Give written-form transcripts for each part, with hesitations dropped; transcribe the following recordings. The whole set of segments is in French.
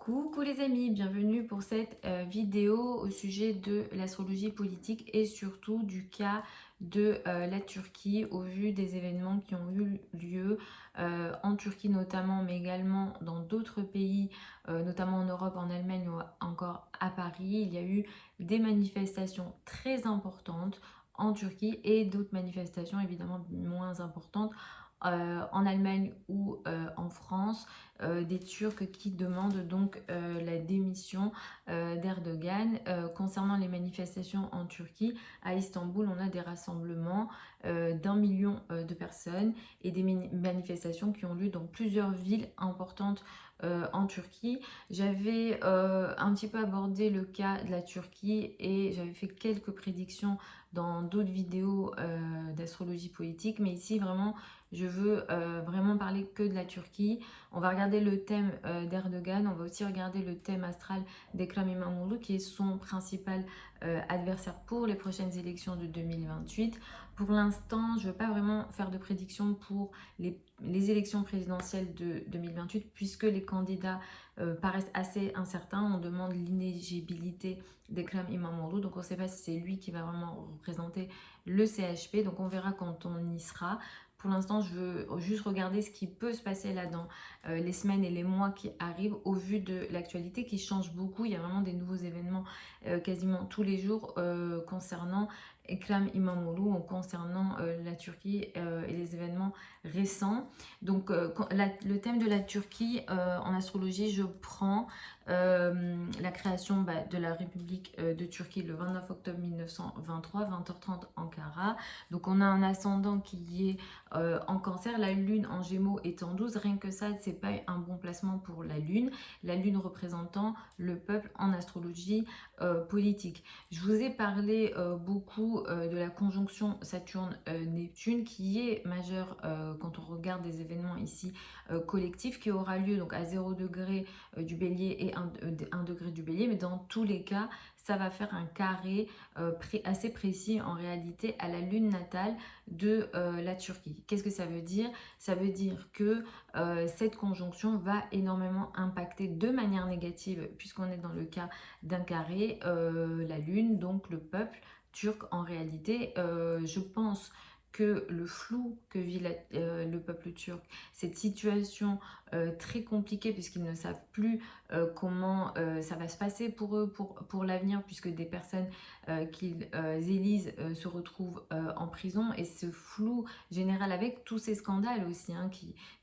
Coucou les amis, bienvenue pour cette vidéo au sujet de l'astrologie politique et surtout du cas de la Turquie au vu des événements qui ont eu lieu en Turquie notamment, mais également dans d'autres pays, notamment en Europe, en Allemagne ou encore à Paris. Il y a eu des manifestations très importantes en Turquie et d'autres manifestations évidemment moins importantes en Allemagne ou en France, des Turcs qui demandent donc la démission d'Erdogan. Concernant les manifestations en Turquie, à Istanbul, on a des rassemblements d'1 million de personnes et des manifestations qui ont lieu dans plusieurs villes importantes en Turquie. J'avais un petit peu abordé le cas de la Turquie et j'avais fait quelques prédictions dans d'autres vidéos d'astrologie politique, mais ici vraiment je veux vraiment parler que de la Turquie. On va regarder le thème d'Erdogan, on va aussi regarder le thème astral d'Ekrem İmamoğlu qui est son principal adversaire pour les prochaines élections de 2028. Pour l'instant, je ne veux pas vraiment faire de prédictions pour les élections présidentielles de 2028 puisque les candidats paraissent assez incertains. On demande l'inéligibilité d'Ekrem İmamoğlu, donc on ne sait pas si c'est lui qui va vraiment représenter le CHP, donc on verra quand on y sera. Pour l'instant, je veux juste regarder ce qui peut se passer là dans les semaines et les mois qui arrivent au vu de l'actualité qui change beaucoup. Il y a vraiment des nouveaux événements quasiment tous les jours concernant Ekrem İmamoğlu ou concernant la Turquie et les événements récents. Donc le thème de la Turquie en astrologie, je prends la création de la République de Turquie le 29 octobre 1923, 20h30 Ankara. Donc on a un ascendant qui est en cancer, la lune en gémeaux est en 12, rien que ça c'est pas un bon placement pour la lune représentant le peuple en astrologie politique. Je vous ai parlé beaucoup de la conjonction Saturne-Neptune qui est majeure quand on regarde des événements ici collectifs, qui aura lieu donc à 0 degré du bélier et 1 degré du bélier, mais dans tous les cas ça va faire un carré assez précis en réalité à la lune natale de la Turquie. Qu'est-ce que ça veut dire? Ça veut dire que cette conjonction va énormément impacter de manière négative, puisqu'on est dans le cas d'un carré, la lune, donc le peuple turc en réalité. Je pense que le flou que vit le peuple turc, cette situation très compliquée puisqu'ils ne savent plus comment ça va se passer pour eux, pour l'avenir, puisque des personnes qu'ils élisent se retrouvent en prison, et ce flou général avec tous ces scandales aussi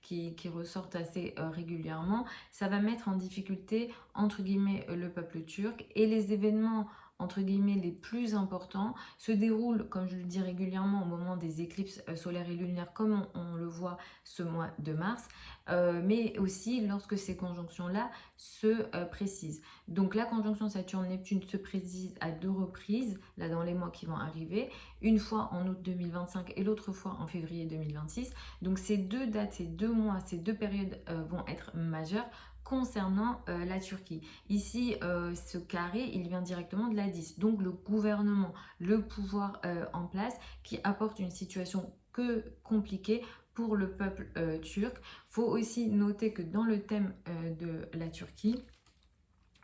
qui ressortent assez régulièrement, ça va mettre en difficulté entre guillemets le peuple turc, et les événements entre guillemets les plus importants se déroulent, comme je le dis régulièrement, au moment des éclipses solaires et lunaires comme on le voit ce mois de mars, mais aussi lorsque ces conjonctions-là se précisent. Donc la conjonction Saturne-Neptune se précise à 2 reprises, là dans les mois qui vont arriver, une fois en août 2025 et l'autre fois en février 2026. Donc ces deux dates, ces 2 mois, ces 2 périodes vont être majeures concernant la Turquie. Ici, ce carré, il vient directement de la 10, donc le gouvernement, le pouvoir en place qui apporte une situation que compliquée pour le peuple turc. Il faut aussi noter que dans le thème de la Turquie,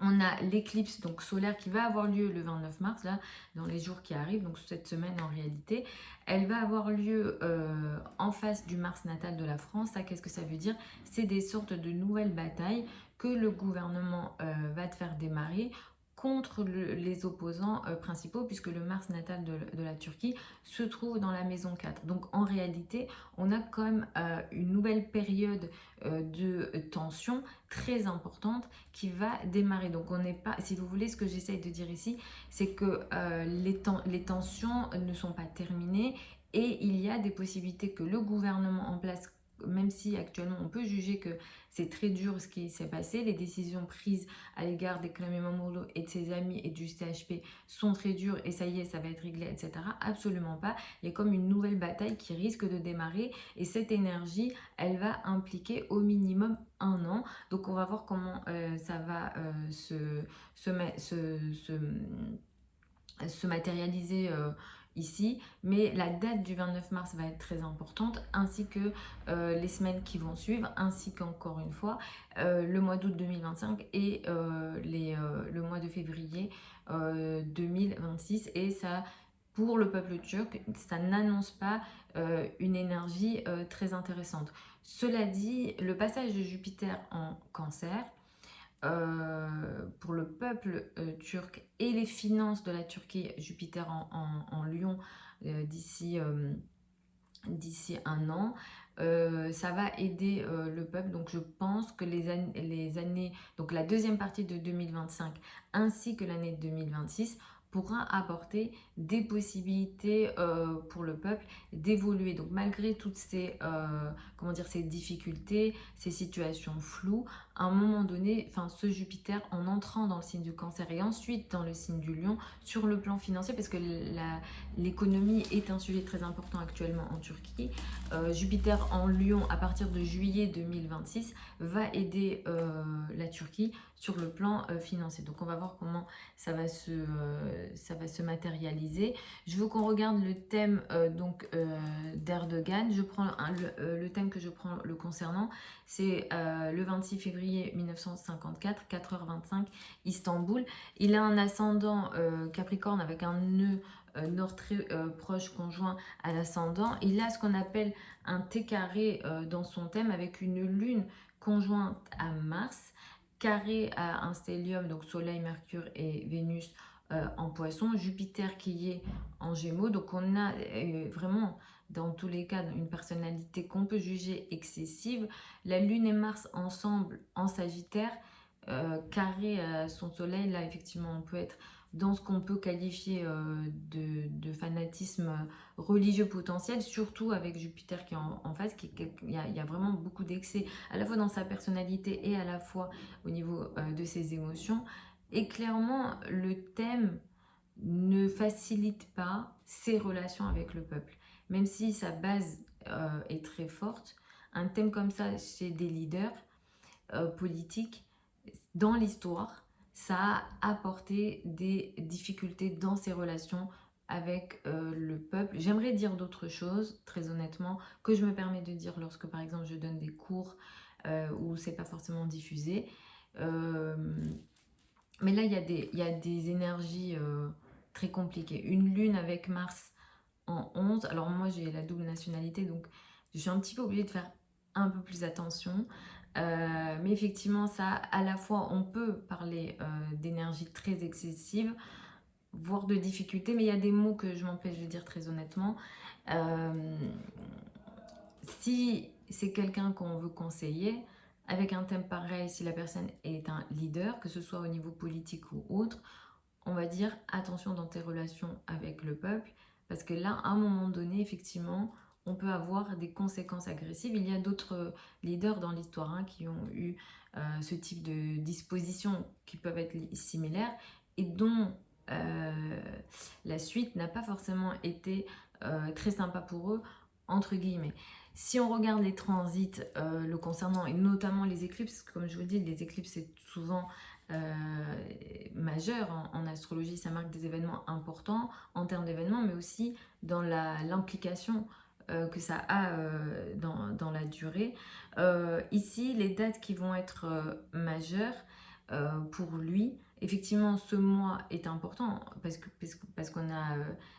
on a l'éclipse donc solaire qui va avoir lieu le 29 mars, là, dans les jours qui arrivent, donc cette semaine en réalité. Elle va avoir lieu en face du Mars natal de la France. Ça, qu'est-ce que ça veut dire? C'est des sortes de nouvelles batailles que le gouvernement va te faire démarrer contre les opposants principaux, puisque le Mars natal de la Turquie se trouve dans la maison 4. Donc en réalité, on a quand même une nouvelle période de tension très importante qui va démarrer. Donc on n'est pas, si vous voulez, ce que j'essaye de dire ici, c'est que les tensions ne sont pas terminées, et il y a des possibilités que le gouvernement en place, même si actuellement on peut juger que c'est très dur ce qui s'est passé, les décisions prises à l'égard d'Ekrem İmamoğlu et de ses amis et du CHP sont très dures et ça y est, ça va être réglé, etc. Absolument pas. Il y a comme une nouvelle bataille qui risque de démarrer, et cette énergie, elle va impliquer au minimum 1 an. Donc on va voir comment ça va se matérialiser ici, mais la date du 29 mars va être très importante, ainsi que les semaines qui vont suivre, ainsi qu'encore une fois le mois d'août 2025 et le mois de février 2026. Et ça, pour le peuple turc, ça n'annonce pas une énergie très intéressante. Cela dit, le passage de Jupiter en Cancer, pour le peuple turc et les finances de la Turquie, Jupiter en Lion d'ici un an, ça va aider le peuple. Donc je pense que les années, donc la deuxième partie de 2025 ainsi que l'année 2026 pourra apporter des possibilités pour le peuple d'évoluer. Donc malgré toutes ces, comment dire, ces difficultés, ces situations floues, à un moment donné, enfin ce Jupiter en entrant dans le signe du Cancer et ensuite dans le signe du Lion, sur le plan financier, parce que l'économie est un sujet très important actuellement en Turquie, Jupiter en Lion à partir de juillet 2026 va aider la Turquie sur le plan financier. Donc on va voir comment ça va se matérialiser. Je veux qu'on regarde le thème d'Erdogan. Je prends le thème que je prends le concernant, c'est le 26 février 1954, 4h25, Istanbul. Il a un ascendant Capricorne avec un nœud nord très proche conjoint à l'ascendant. Il a ce qu'on appelle un T carré dans son thème avec une lune conjointe à Mars, carré à un stellium, donc Soleil, Mercure et Vénus en Poisson, Jupiter qui est en Gémeaux. Donc on a vraiment dans tous les cas une personnalité qu'on peut juger excessive. La Lune et Mars ensemble en Sagittaire, carré à son Soleil, là effectivement on peut être dans ce qu'on peut qualifier de fanatisme religieux potentiel, surtout avec Jupiter qui est en face, il y a vraiment beaucoup d'excès, à la fois dans sa personnalité et à la fois au niveau de ses émotions. Et clairement, le thème ne facilite pas ses relations avec le peuple. Même si sa base est très forte, un thème comme ça chez des leaders politiques, dans l'histoire, ça a apporté des difficultés dans ses relations avec le peuple. J'aimerais dire d'autres choses, très honnêtement, que je me permets de dire lorsque par exemple je donne des cours où c'est pas forcément diffusé. Mais là, il y a des énergies très compliquées. Une lune avec Mars en 11. Alors moi, j'ai la double nationalité, donc je suis un petit peu obligée de faire un peu plus attention. Mais effectivement, ça, à la fois, on peut parler d'énergie très excessive, voire de difficultés, mais il y a des mots que je m'empêche de dire très honnêtement. Euh, Si c'est quelqu'un qu'on veut conseiller, avec un thème pareil, si la personne est un leader, que ce soit au niveau politique ou autre, on va dire attention dans tes relations avec le peuple, parce que là, à un moment donné, effectivement, on peut avoir des conséquences agressives. Il y a d'autres leaders dans l'histoire qui ont eu ce type de dispositions qui peuvent être similaires et dont la suite n'a pas forcément été très sympa pour eux, entre guillemets. Si on regarde les transits le concernant, et notamment les éclipses, comme je vous dis, les éclipses c'est souvent majeur en astrologie, ça marque des événements importants en termes d'événements, mais aussi dans l'implication que ça a dans la durée. Ici, les dates qui vont être majeures pour lui, effectivement, ce mois est important parce qu'on a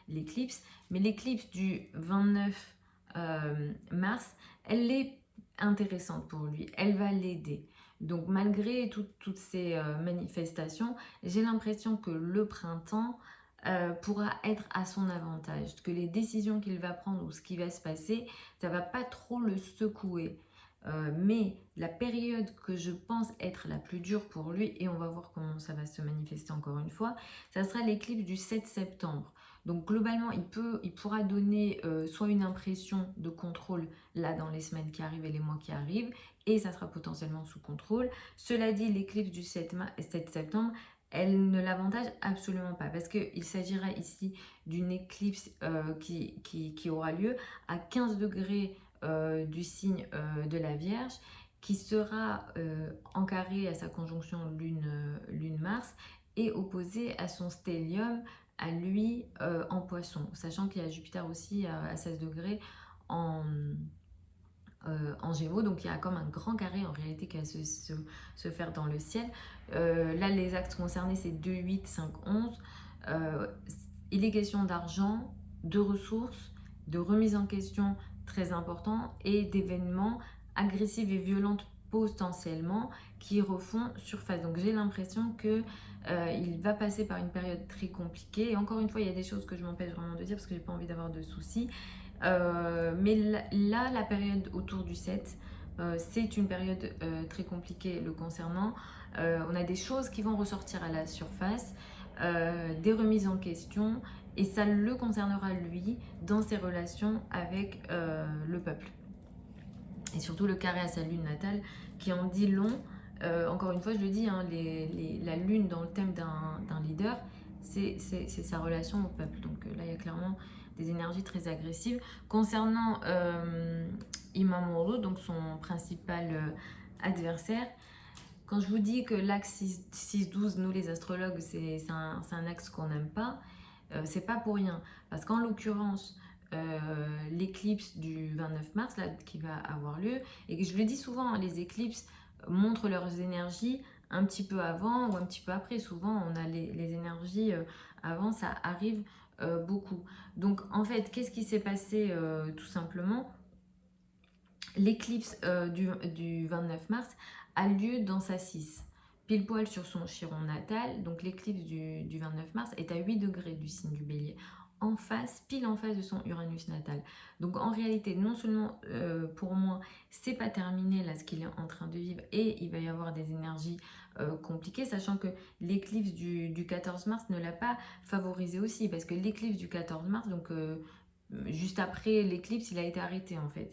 l'éclipse, mais l'éclipse du 29 mars, elle est intéressante pour lui, elle va l'aider. Donc malgré toutes ces manifestations, j'ai l'impression que le printemps pourra être à son avantage, que les décisions qu'il va prendre ou ce qui va se passer, ça va pas trop le secouer. Mais la période que je pense être la plus dure pour lui, et on va voir comment ça va se manifester encore une fois, ça sera l'éclipse du 7 septembre. Donc globalement, il pourra donner soit une impression de contrôle là dans les semaines qui arrivent et les mois qui arrivent, et ça sera potentiellement sous contrôle. Cela dit, l'éclipse du 7 septembre, elle ne l'avantage absolument pas parce qu'il s'agira ici d'une éclipse qui aura lieu à 15 degrés du signe de la Vierge, qui sera en carré à sa conjonction Lune-Mars et opposé à son stellium à lui en poisson, sachant qu'il y a Jupiter aussi à 16 degrés en Gémeaux, donc il y a comme un grand carré en réalité qui va se faire dans le ciel. Là, les axes concernés, c'est 2, 8, 5, 11. Il est question d'argent, de ressources, de remise en question très important et d'événements agressifs et violents potentiellement qui refont surface. Donc j'ai l'impression que il va passer par une période très compliquée. Et encore une fois, il y a des choses que je m'empêche vraiment de dire parce que j'ai pas envie d'avoir de soucis. Mais là, la période autour du 7, c'est une période très compliquée le concernant. On a des choses qui vont ressortir à la surface, des remises en question, et ça le concernera lui dans ses relations avec le peuple. Et surtout le carré à sa lune natale qui en dit long. Encore une fois, je le dis, hein, la lune dans le thème d'un leader, c'est sa relation au peuple. Donc là, il y a clairement des énergies très agressives. Concernant Imamuro, donc son principal adversaire, quand je vous dis que l'axe 6-12, nous les astrologues, c'est un axe qu'on n'aime pas, c'est pas pour rien. Parce qu'en l'occurrence, l'éclipse du 29 mars là, qui va avoir lieu, et que je le dis souvent, hein, les éclipses montrent leurs énergies un petit peu avant ou un petit peu après. Souvent, on a les énergies avant, ça arrive beaucoup. Donc, en fait, qu'est-ce qui s'est passé tout simplement? L'éclipse du 29 mars a lieu dans sa 6, pile poil sur son chiron natal. Donc l'éclipse du 29 mars est à 8 degrés du signe du bélier, en face, pile en face de son Uranus natal. Donc en réalité, non seulement pour moi, c'est pas terminé là ce qu'il est en train de vivre, et il va y avoir des énergies compliquées, sachant que l'éclipse du 14 mars ne l'a pas favorisé aussi, parce que l'éclipse du 14 mars, donc juste après l'éclipse, il a été arrêté en fait.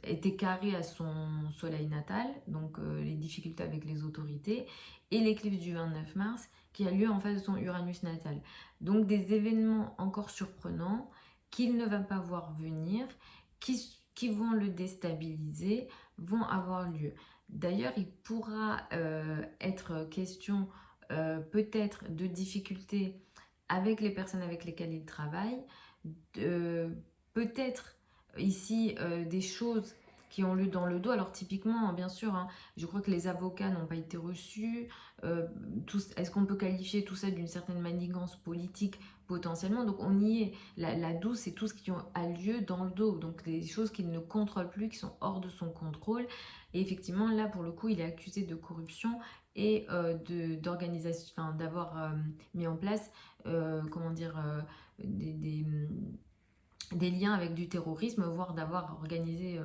Était carré à son soleil natal, donc les difficultés avec les autorités, et l'éclipse du 29 mars qui a lieu en face de son Uranus natal. Donc des événements encore surprenants qu'il ne va pas voir venir, qui vont le déstabiliser, vont avoir lieu. D'ailleurs, il pourra être question peut-être de difficultés avec les personnes avec lesquelles il travaille, peut-être ici des choses qui ont lieu dans le dos. Alors typiquement, bien sûr, hein, je crois que les avocats n'ont pas été reçus. Est-ce qu'on peut qualifier tout ça d'une certaine manigance politique potentiellement? Donc on y est. La douce, c'est tout ce qui a lieu dans le dos. Donc des choses qu'il ne contrôle plus, qui sont hors de son contrôle. Et effectivement, là, pour le coup, il est accusé de corruption et d'organisation, enfin, d'avoir mis en place, comment dire, des liens avec du terrorisme, voire d'avoir organisé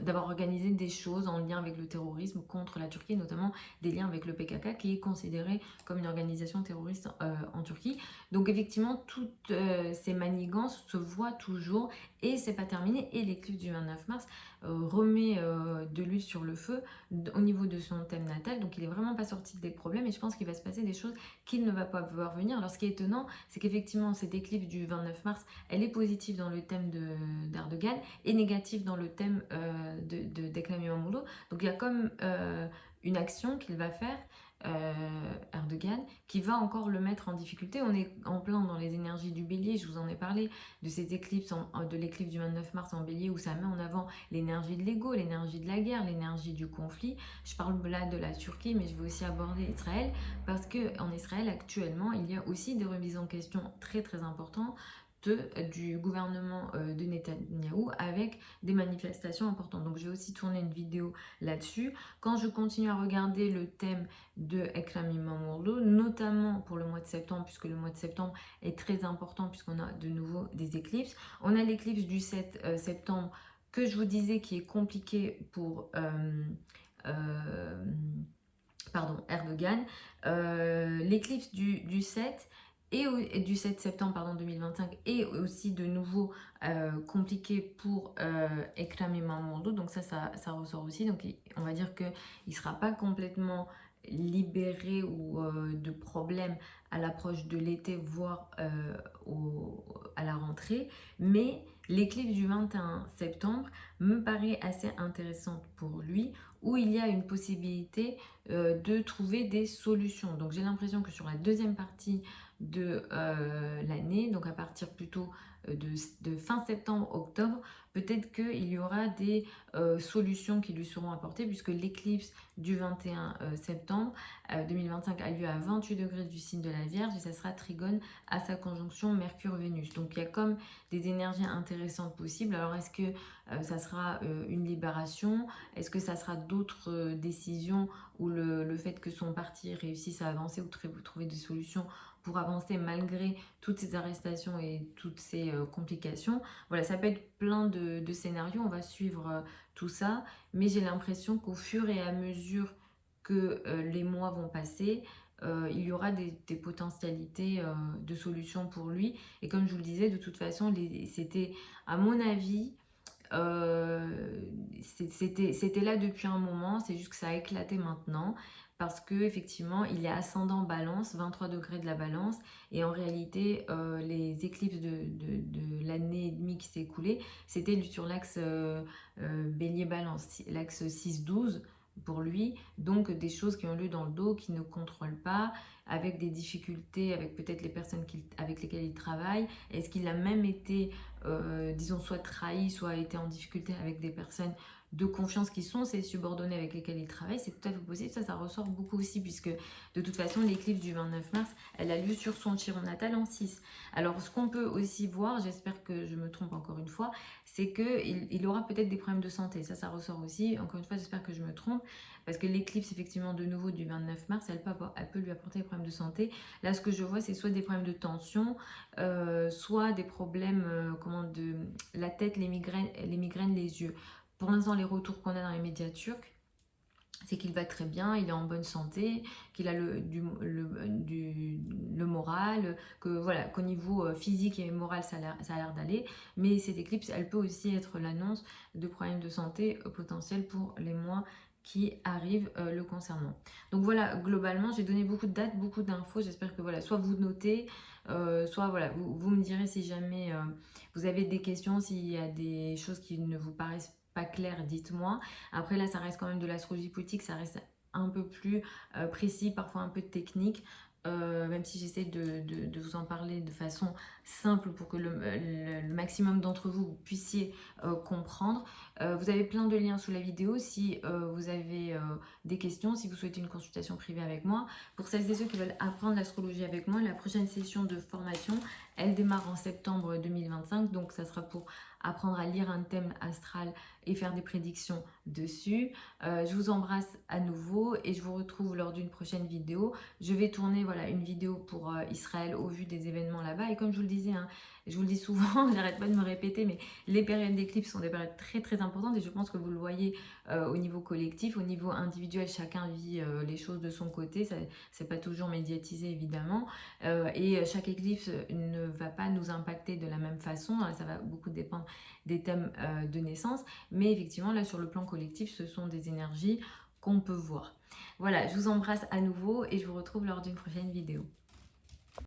d'avoir organisé des choses en lien avec le terrorisme contre la Turquie, notamment des liens avec le PKK qui est considéré comme une organisation terroriste en Turquie. Donc effectivement, toutes ces manigances se voient toujours et c'est pas terminé. Et l'éclipse du 29 mars remet de l'huile sur le feu au niveau de son thème natal. Donc il est vraiment pas sorti des problèmes et je pense qu'il va se passer des choses qu'il ne va pas voir venir. Alors ce qui est étonnant, c'est qu'effectivement cette éclipse du 29 mars, elle est positive dans le thème d'Erdogan et négative dans le thème d'Ekrem İmamoğlu. Donc il y a comme une action qu'il va faire, Erdogan, qui va encore le mettre en difficulté. On est en plein dans les énergies du bélier, je vous en ai parlé de cette éclipse, de l'éclipse du 29 mars en bélier, où ça met en avant l'énergie de l'ego, l'énergie de la guerre, l'énergie du conflit. Je parle là de la Turquie, mais je vais aussi aborder Israël, parce qu'en Israël actuellement, il y a aussi des remises en question très très importantes du gouvernement de Netanyahou avec des manifestations importantes. Donc je vais aussi tourner une vidéo là-dessus. Quand je continue à regarder le thème de Ekrem İmamoğlu, notamment pour le mois de septembre, puisque le mois de septembre est très important puisqu'on a de nouveau des éclipses. On a l'éclipse du 7 septembre que je vous disais qui est compliqué pour Erdogan. L'éclipse du 7 et du 7 septembre 2025 est aussi de nouveau compliqué pour Ekrem İmamoğlu. Donc ça ressort aussi. Donc on va dire qu'il ne sera pas complètement libéré ou de problèmes à l'approche de l'été, voire à la rentrée. Mais L'éclipse du 21 septembre me paraît assez intéressante pour lui, où il y a une possibilité de trouver des solutions. Donc j'ai l'impression que sur la deuxième partie de l'année, donc à partir plutôt de fin septembre, octobre, peut-être qu'il y aura des solutions qui lui seront apportées, puisque l'éclipse du 21 septembre 2025 a lieu à 28 degrés du signe de la Vierge et ça sera trigone à sa conjonction Mercure-Vénus. Donc il y a comme des énergies intéressantes possibles. Alors est-ce que ça sera une libération? Est-ce que ça sera d'autres décisions ou le fait que son parti réussisse à avancer ou trouver des solutions pour avancer malgré toutes ces arrestations et toutes ces complications? Voilà, ça peut être plein de scénarios, on va suivre tout ça, mais j'ai l'impression qu'au fur et à mesure que les mois vont passer, il y aura des potentialités de solutions pour lui. Et comme je vous le disais, de toute façon, c'était, à mon avis, c'était là depuis un moment, c'est juste que ça a éclaté maintenant parce que effectivement il est ascendant balance, 23 degrés de la balance, et en réalité les éclipses de l'année et demie qui s'est écoulée, c'était sur l'axe bélier balance, l'axe 6-12 pour lui, donc des choses qui ont lieu dans le dos, qui ne contrôle pas, avec des difficultés avec peut-être les personnes avec lesquelles il travaille. Est-ce qu'il a même été disons, soit trahi, soit été en difficulté avec des personnes de confiance qui sont ses subordonnés avec lesquels il travaille? C'est tout à fait possible. Ça ressort beaucoup aussi, puisque de toute façon, l'éclipse du 29 mars, elle a lieu sur son chiron natal en 6. Alors, ce qu'on peut aussi voir, j'espère que je me trompe encore une fois, c'est qu'il aura peut-être des problèmes de santé. Ça ressort aussi. Encore une fois, j'espère que je me trompe, parce que l'éclipse, effectivement, de nouveau du 29 mars, elle peut lui apporter des problèmes de santé. Là, ce que je vois, c'est soit des problèmes de tension, soit des problèmes de la tête, les migraines, les yeux. Pour l'instant, les retours qu'on a dans les médias turcs, c'est qu'il va très bien, il est en bonne santé, qu'il a le moral, que voilà, qu'au niveau physique et moral, ça a l'air d'aller. Mais cette éclipse, elle peut aussi être l'annonce de problèmes de santé potentiels pour les mois qui arrivent le concernant. Donc voilà, globalement, j'ai donné beaucoup de dates, beaucoup d'infos. J'espère que voilà, soit vous notez, soit voilà, vous me direz si jamais vous avez des questions, s'il y a des choses qui ne vous paraissent pas claires, dites-moi. Après là, ça reste quand même de l'astrologie politique, ça reste un peu plus précis, parfois un peu technique. Même si j'essaie de vous en parler de façon simple pour que le maximum d'entre vous, vous puissiez comprendre. Vous avez plein de liens sous la vidéo si vous avez des questions, si vous souhaitez une consultation privée avec moi. Pour celles et ceux qui veulent apprendre l'astrologie avec moi, la prochaine session de formation, elle démarre en septembre 2025, donc ça sera pour apprendre à lire un thème astral et faire des prédictions dessus. Je vous embrasse à nouveau et je vous retrouve lors d'une prochaine vidéo. Je vais tourner voilà, une vidéo pour Israël au vu des événements là-bas. Et comme je vous le disais, hein, je vous le dis souvent, j'arrête pas de me répéter, mais les périodes d'éclipse sont des périodes très très importantes et je pense que vous le voyez au niveau collectif, au niveau individuel, chacun vit les choses de son côté. C'est pas toujours médiatisé évidemment. Et chaque éclipse ne va pas nous impacter de la même façon. Ça va beaucoup dépendre des thèmes de naissance. Mais effectivement, là, sur le plan collectif, ce sont des énergies qu'on peut voir. Voilà, je vous embrasse à nouveau et je vous retrouve lors d'une prochaine vidéo.